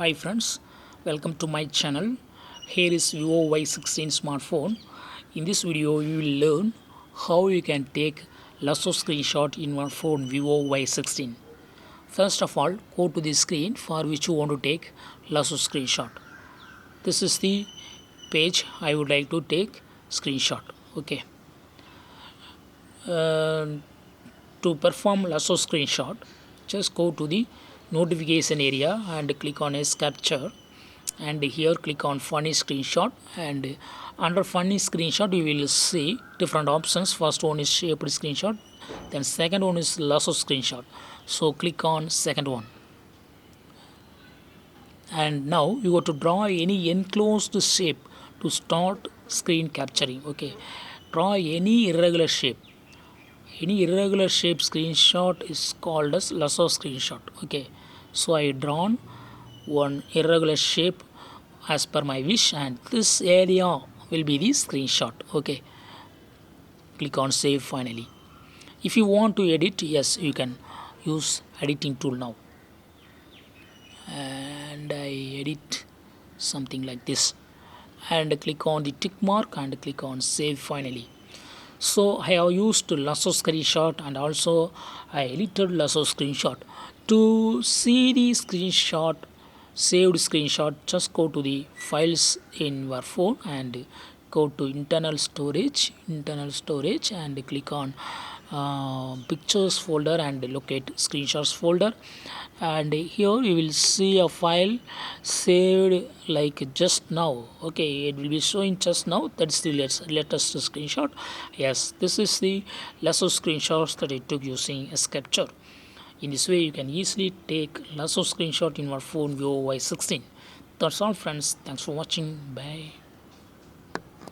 Hi friends, welcome to my channel. Here is Vivo Y16 smartphone. In this video you will learn how you can take Lasso screenshot in your phone Vivo Y16. First of all, go to the screen for which you want to take Lasso screenshot. This is the page I would like to take screenshot. Okay. To perform Lasso screenshot, just go to the notification area and click on as capture, and here click on funny screenshot, and under funny screenshot you will see different options. First one is shaped screenshot, then second one is lasso screenshot, so click on second one. And now you have to draw any enclosed shape to start screen capturing. Okay, draw any irregular shape. Any irregular shape screenshot is called as lasso screenshot. Okay, so I drawn one irregular shape as per my wish, and this area will be the screenshot. Okay, click on save finally. If you want to edit, yes, you can use editing tool now, and I edit something like this, and click on the tick mark and click on save finally. So I have used lasso screenshot, and also I edited lasso screenshot. To see the screenshot, saved screenshot, just go to the files in your phone and go to internal storage, and click on pictures folder and locate screenshots folder, and here you will see a file saved like just now. Okay, it will be showing just now. That's the latest screenshot. Yes, this is the lasso screenshots that I took using a capture. In this way you can easily take lasso screenshot in your phone Vivo Y16. That's all friends, thanks for watching, bye.